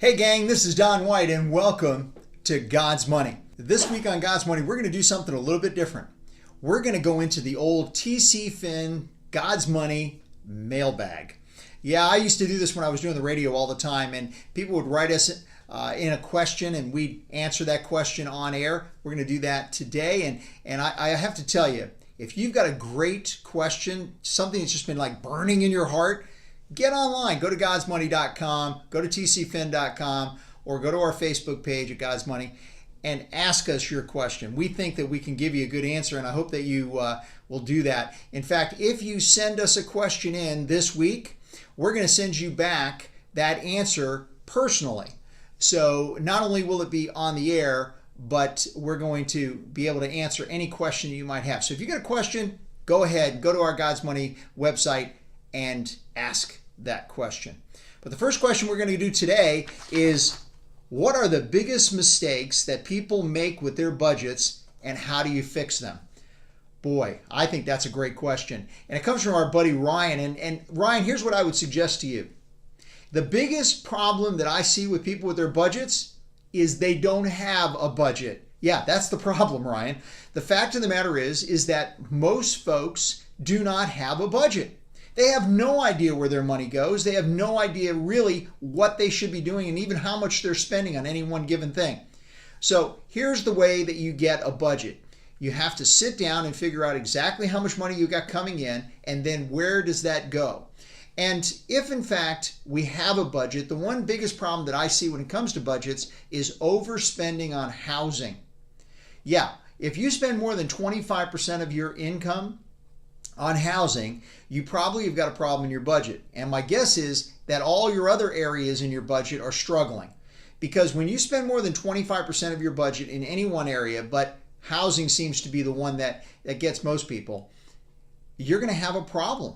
Hey gang, this is Don White and welcome to God's Money. This week on God's Money, we're going to do something a little bit different. We're going to go into the old TC Fin God's Money mailbag. Yeah, I used to do this when I was doing the radio all the time, and people would write us in a question and we'd answer that question on air. We're going to do that today, and I have to tell you, if you've got a great question, something that's just been like burning in your heart, get online, go to godsmoney.com, go to tcfin.com, or go to our Facebook page at God's Money and ask us your question. We think that we can give you a good answer, and I hope that you will do that. In fact, if you send us a question in this week, we're going to send you back that answer personally. So not only will it be on the air, but we're going to be able to answer any question you might have. So if you got a question, go ahead, go to our God's Money website and ask that question. But the first question we're going to do today is, what are the biggest mistakes that people make with their budgets and how do you fix them? Boy, I think that's a great question. And it comes from our buddy Ryan. And Ryan, here's what I would suggest to you. The biggest problem that I see with people with their budgets is they don't have a budget. Yeah, that's the problem, Ryan. The fact of the matter is that most folks do not have a budget. They have no idea where their money goes. They have no idea really what they should be doing and even how much they're spending on any one given thing. So here's the way that you get a budget. You have to sit down and figure out exactly how much money you got coming in, and then where does that go? And if in fact we have a budget, the one biggest problem that I see when it comes to budgets is overspending on housing. Yeah, if you spend more than 25% of your income on housing, you probably have got a problem in your budget. And my guess is that all your other areas in your budget are struggling. Because when you spend more than 25% of your budget in any one area, but housing seems to be the one that gets most people, you're going to have a problem.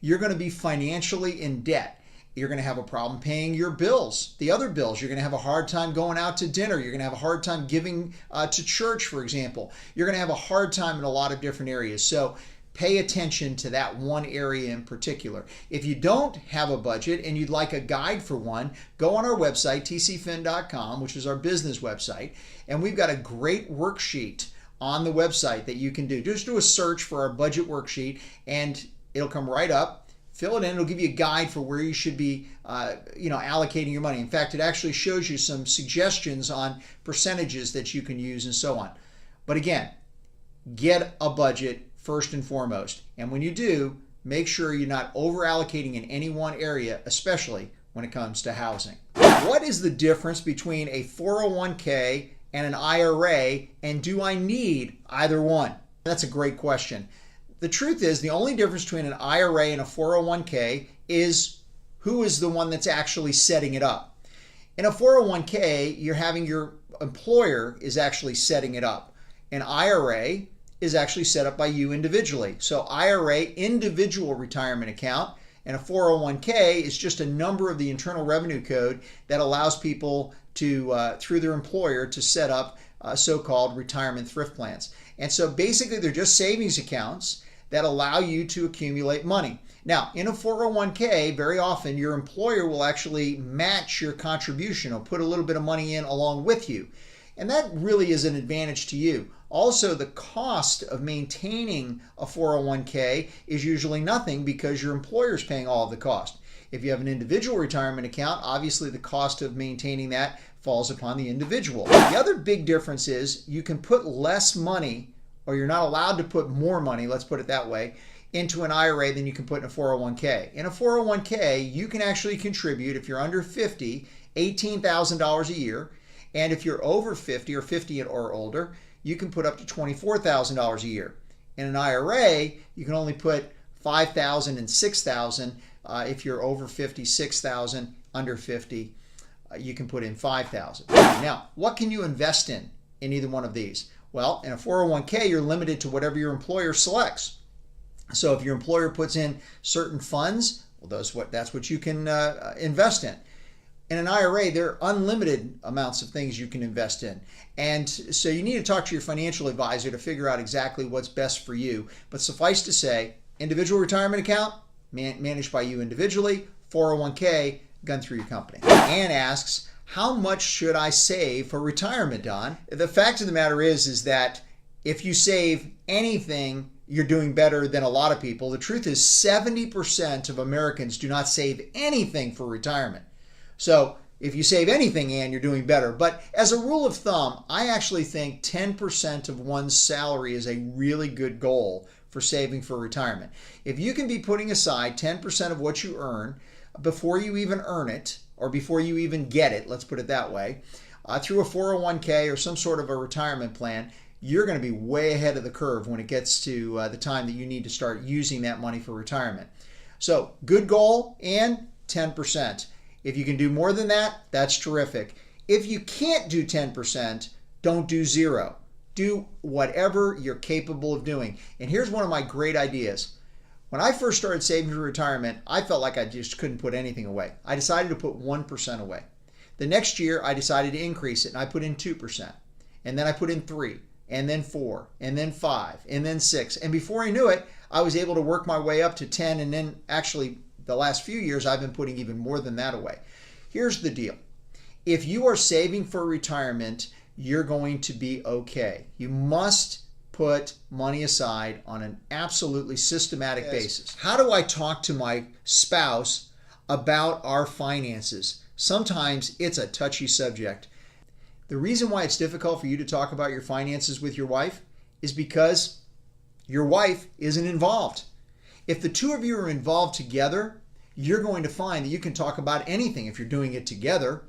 You're going to be financially in debt. You're going to have a problem paying your bills, the other bills. You're going to have a hard time going out to dinner. You're going to have a hard time giving to church, for example. You're going to have a hard time in a lot of different areas. So pay attention to that one area in particular. If you don't have a budget and you'd like a guide for one, go on our website, tcfin.com, which is our business website, and we've got a great worksheet on the website that you can do. Just do a search for our budget worksheet and it'll come right up. Fill it in. It'll give you a guide for where you should be allocating your money. In fact, it actually shows you some suggestions on percentages that you can use and so on. But again, get a budget first and foremost. And when you do, make sure you're not over allocating in any one area, especially when it comes to housing. What is the difference between a 401k and an IRA, and do I need either one? That's a great question. The truth is, the only difference between an IRA and a 401k is who is the one that's actually setting it up. In a 401k, you're having your employer is actually setting it up. An IRA is actually set up by you individually. So IRA, individual retirement account, and a 401k is just a number of the Internal Revenue Code that allows people to, through their employer, to set up so-called retirement thrift plans. And so basically they're just savings accounts that allow you to accumulate money. Now, in a 401k, very often your employer will actually match your contribution or put a little bit of money in along with you. And that really is an advantage to you. Also, the cost of maintaining a 401k is usually nothing because your employer is paying all of the cost. If you have an individual retirement account, obviously the cost of maintaining that falls upon the individual. The other big difference is you can put less money, or you're not allowed to put more money, let's put it that way, into an IRA than you can put in a 401k. In a 401k, you can actually contribute, if you're under 50, $18,000 a year. And if you're over 50 or 50 or older, you can put up to $24,000 a year. In an IRA, you can only put $5,000 and $6,000. If you're over 50, $6,000, under 50, you can put in $5,000. Now, what can you invest in either one of these? Well, in a 401k, you're limited to whatever your employer selects. So if your employer puts in certain funds, well, that's what you can invest in. In an IRA, there are unlimited amounts of things you can invest in. And so you need to talk to your financial advisor to figure out exactly what's best for you. But suffice to say, individual retirement account, managed by you individually, 401k, gone through your company. Ann asks, how much should I save for retirement, Don? The fact of the matter is that if you save anything, you're doing better than a lot of people. The truth is 70% of Americans do not save anything for retirement. So if you save anything, Ann, you're doing better. But as a rule of thumb, I actually think 10% of one's salary is a really good goal for saving for retirement. If you can be putting aside 10% of what you earn before you even earn it, or before you even get it, let's put it that way, through a 401k or some sort of a retirement plan, you're going to be way ahead of the curve when it gets to the time that you need to start using that money for retirement. So good goal, and 10%. If you can do more than that, that's terrific. If you can't do 10%, don't do zero. Do whatever you're capable of doing. And here's one of my great ideas. When I first started saving for retirement, I felt like I just couldn't put anything away. I decided to put 1% away. The next year, I decided to increase it, and I put in 2%. And then I put in 3%. And then 4, and then 5, and then 6. And before I knew it, I was able to work my way up to 10. And then actually the last few years, I've been putting even more than that away. Here's the deal. If you are saving for retirement, you're going to be okay. You must put money aside on an absolutely systematic basis. How do I talk to my spouse about our finances? Sometimes it's a touchy subject. The reason why it's difficult for you to talk about your finances with your wife is because your wife isn't involved. If the two of you are involved together, you're going to find that you can talk about anything if you're doing it together.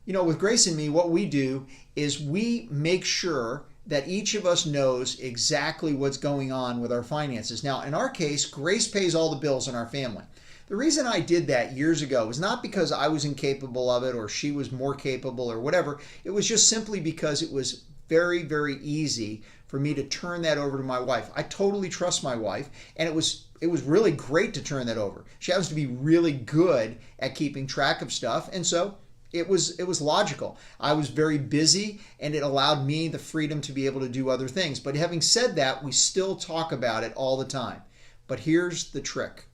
You know, with Grace and me, what we do is we make sure that each of us knows exactly what's going on with our finances. Now, in our case, Grace pays all the bills in our family. The reason I did that years ago was not because I was incapable of it or she was more capable or whatever. It was just simply because it was very, very easy for me to turn that over to my wife. I totally trust my wife, and it was really great to turn that over. She happens to be really good at keeping track of stuff, and so it was logical. I was very busy, and it allowed me the freedom to be able to do other things. But having said that, we still talk about it all the time. But here's the trick.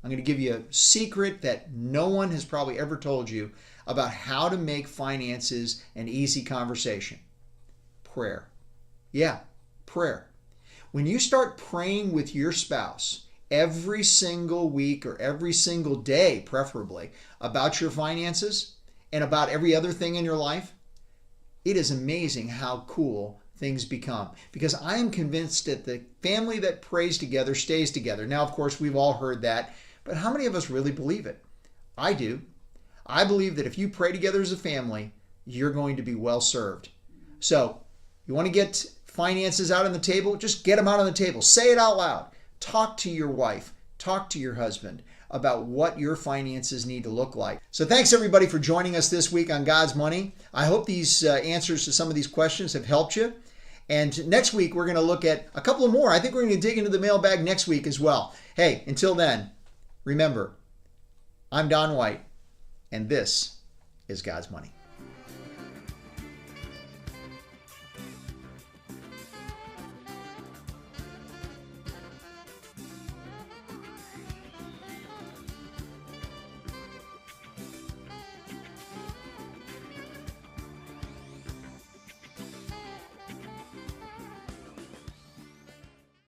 I'm going to give you a secret that no one has probably ever told you about how to make finances an easy conversation. Prayer. Yeah, prayer. When you start praying with your spouse every single week or every single day, preferably, about your finances and about every other thing in your life, it is amazing how cool things become. Because I am convinced that the family that prays together stays together. Now, of course, we've all heard that. But how many of us really believe it? I do. I believe that if you pray together as a family, you're going to be well served. So, you want to get finances out on the table? Just get them out on the table. Say it out loud. Talk to your wife. Talk to your husband about what your finances need to look like. So thanks everybody for joining us this week on God's Money. I hope these answers to some of these questions have helped you. And next week, we're going to look at a couple of more. I think we're going to dig into the mailbag next week as well. Hey, until then, remember, I'm Don White, and this is God's Money.